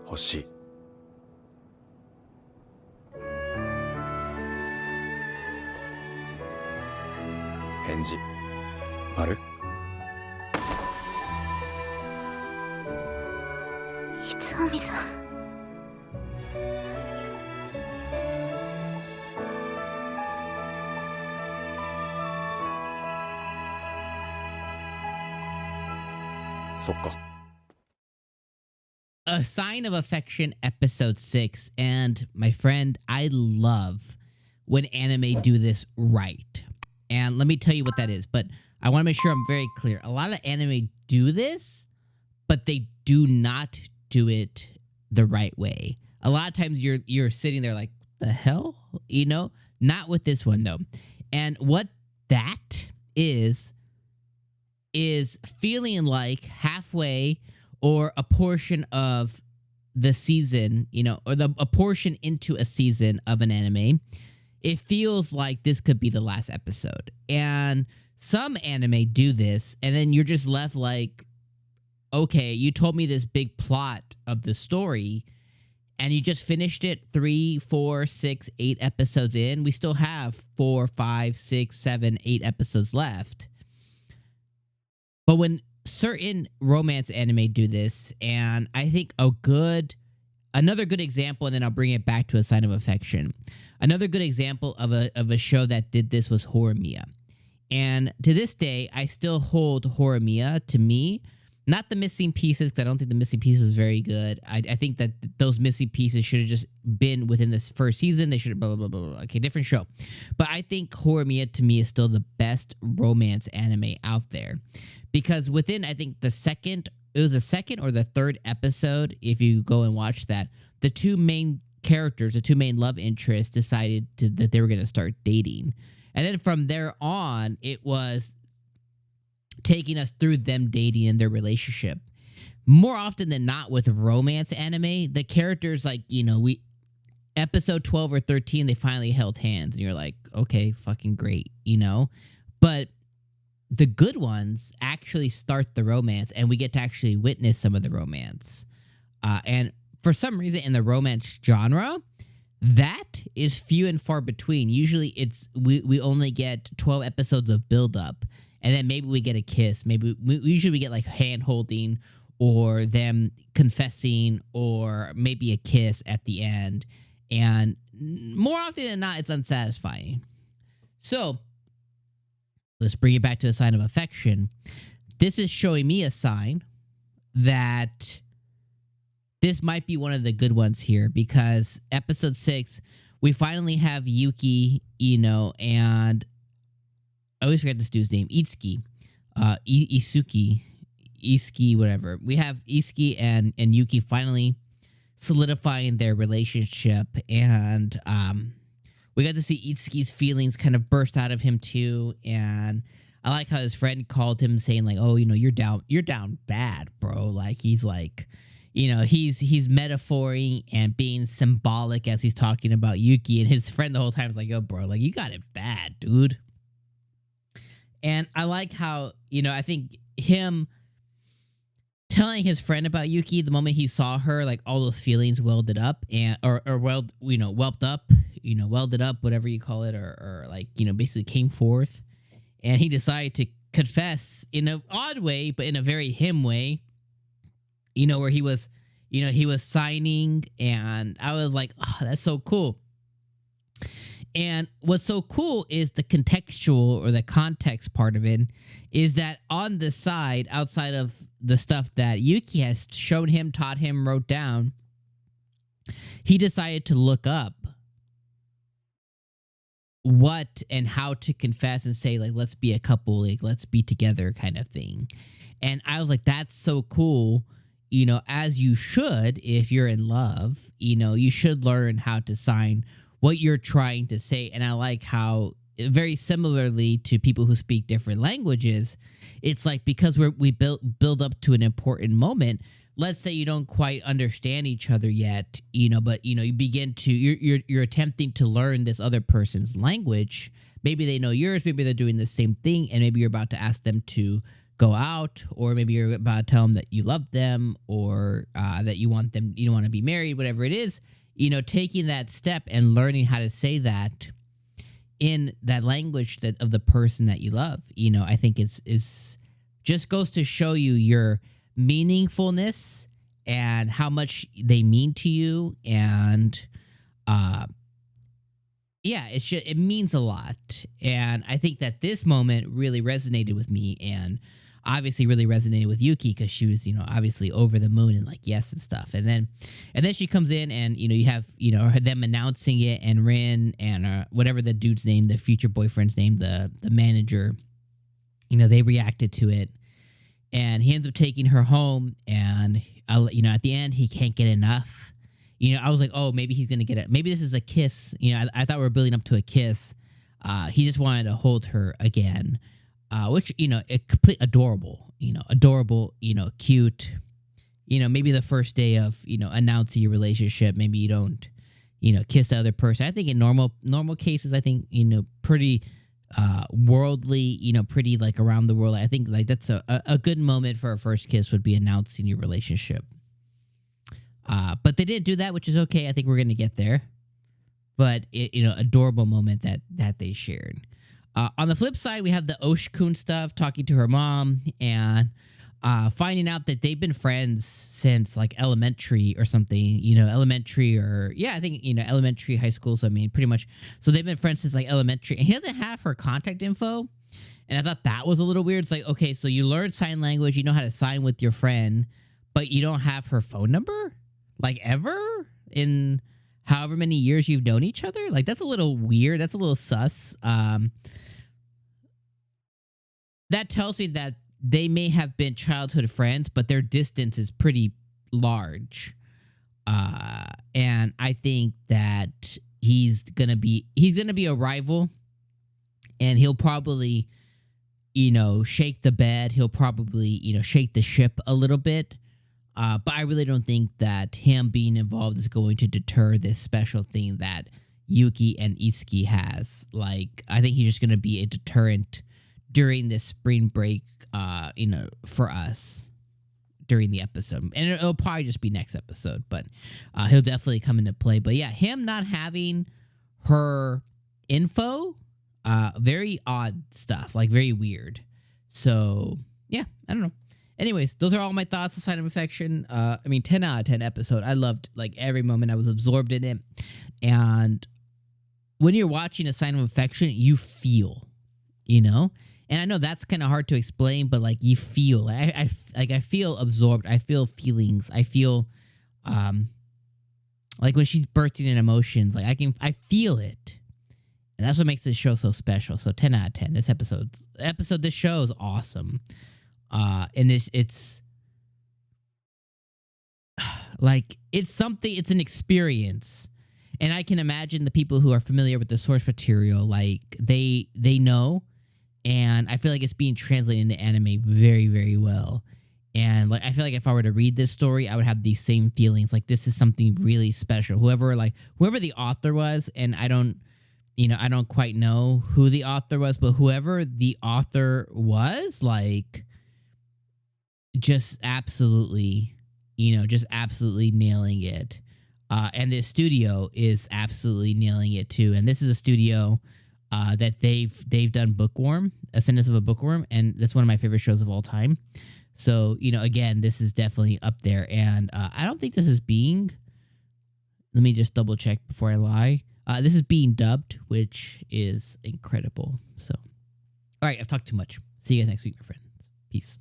欲しい。返事丸。𝐜𝐻さん。そっか。A Sign of Affection episode 6. And my friend, I love when anime do this right. And let me tell you what that is, but I want to make sure I'm very clear. A lot of anime do this, but they do not do it the right way. A lot of times you're sitting there like, the hell? You know? Not with this one though. And what that is feeling like halfway or a portion of the season, you know, or a portion into a season of an anime, it feels like this could be the last episode. And some anime do this, and then you're just left like, okay, you told me this big plot of the story, and you just finished it 3, 4, 6, 8 episodes in. We still have 4, 5, 6, 7, 8 episodes left. But when certain romance anime do this, and I think another good example, and then I'll bring it back to A Sign of Affection. Another good example of a show that did this was Hori-san. And to this day, I still hold Hori-san, to me, not the missing pieces, because I don't think the missing pieces is very good. I think that those missing pieces should have just been within this first season. They should have blah, blah, blah, blah. Okay, different show. But I think Hori-san, to me, is still the best romance anime out there. Because within, I think, the second or the third episode, if you go and watch that, the two main characters, the two main love interests decided that they were going to start dating. And then from there on, it was taking us through them dating and their relationship. More often than not with romance anime, the characters, like, you know, episode 12 or 13, they finally held hands. And you're like, okay, fucking great, you know? But the good ones actually start the romance, and we get to actually witness some of the romance. And for some reason in the romance genre, that is few and far between. Usually we only get 12 episodes of build-up, and then maybe we get a kiss. Maybe usually we get like hand-holding or them confessing or maybe a kiss at the end. And more often than not, it's unsatisfying. So let's bring it back to A Sign of Affection. This is showing me a sign that this might be one of the good ones here, because episode 6, we finally have Yuki, you know, and I always forget this dude's name, Isuki, whatever. We have Isuki and Yuki finally solidifying their relationship, and we got to see Itsuki's feelings kind of burst out of him too. And I like how his friend called him, saying like, "Oh, you know, you're down bad, bro." Like, he's like, you know, he's metaphoring and being symbolic as he's talking about Yuki, and his friend the whole time is like, "Yo, bro, like, you got it bad, dude." And I like how, you know, I think him telling his friend about Yuki, the moment he saw her, like, all those feelings welded up welded up, whatever you call it, or like, you know, basically came forth. And he decided to confess in an odd way, but in a very him way, you know, where he was signing, and I was like, oh, that's so cool. And what's so cool is the contextual or the context part of it is that on the side, outside of the stuff that Yuki has shown him, taught him, wrote down, he decided to look up what and how to confess and say, like, let's be a couple, like, let's be together kind of thing. And I was like, that's so cool. You know, as you should, if you're in love, you know, you should learn how to sign what you're trying to say. And I like how, very similarly to people who speak different languages, it's like, because we build up to an important moment. Let's say you don't quite understand each other yet, you know, but, you know, you begin to, you're attempting to learn this other person's language. Maybe they know yours, maybe they're doing the same thing, and maybe you're about to ask them to go out, or maybe you're about to tell them that you love them, or that you want them, you don't want to be married, whatever it is, taking that step and learning how to say that in that language that of the person that you love, I think is just goes to show you your meaningfulness and how much they mean to you. And it means a lot. And I think that this moment really resonated with me, and obviously really resonated with Yuki, because she was, obviously over the moon and like yes and stuff. And then she comes in, and you have them announcing it, and Rin and whatever the dude's name, the future boyfriend's name, the manager, they reacted to it, and he ends up taking her home, and at the end he can't get enough. I was like, oh, maybe he's gonna get it. Maybe this is a kiss. I thought we were building up to a kiss. He just wanted to hold her again, which it complete adorable. Adorable. Cute. Maybe the first day of announcing your relationship. Maybe you don't kiss the other person. I think in normal cases, I think pretty worldly. Pretty like around the world. I think like that's a good moment for a first kiss would be announcing your relationship. But they didn't do that, which is okay. I think we're going to get there. But, adorable moment that they shared. On the flip side, we have the 𝐒𝐻𝐿 stuff, talking to her mom, and finding out that they've been friends since, like, elementary or something. Elementary or, I think, elementary, high school. So, I mean, pretty much. So, they've been friends since, like, elementary. And he doesn't have her contact info. And I thought that was a little weird. It's like, okay, so you learn sign language. You know how to sign with your friend. But you don't have her phone number? Like, ever? In however many years you've known each other? Like, that's a little weird. That's a little sus. That tells me that they may have been childhood friends, but their distance is pretty large. And I think that he's gonna be a rival, and he'll probably, shake the bed. He'll probably, shake the ship a little bit. But I really don't think that him being involved is going to deter this special thing that Yuki and 𝐒𝐻𝐽 has. Like, I think he's just going to be a deterrent during this spring break, for us during the episode. And it'll probably just be next episode, but he'll definitely come into play. But yeah, him not having her info, very odd stuff, like very weird. So yeah, I don't know. Anyways, those are all my thoughts on Sign of Affection. 10 out of 10 episode. I loved like every moment. I was absorbed in it. And when you're watching a Sign of Affection, you feel, And I know that's kind of hard to explain, but like you feel. I feel absorbed. I feel feelings. I feel like when she's bursting in emotions, like I feel it. And that's what makes this show so special. So 10 out of 10. This show is awesome. And it's like, it's an experience. And I can imagine the people who are familiar with the source material, like they know, and I feel like it's being translated into anime very, very well. And like, I feel like if I were to read this story, I would have these same feelings. Like, this is something really special. Whoever the author was, and I don't quite know who the author was, but whoever the author was, like, just absolutely nailing it. And this studio is absolutely nailing it too. And this is a studio that they've done Bookworm, Ascendance of a Bookworm, and that's one of my favorite shows of all time. So, again, this is definitely up there. And I don't think this is being, let me just double check before I lie. This is being dubbed, which is incredible. So, all right, I've talked too much. See you guys next week, my friends. Peace.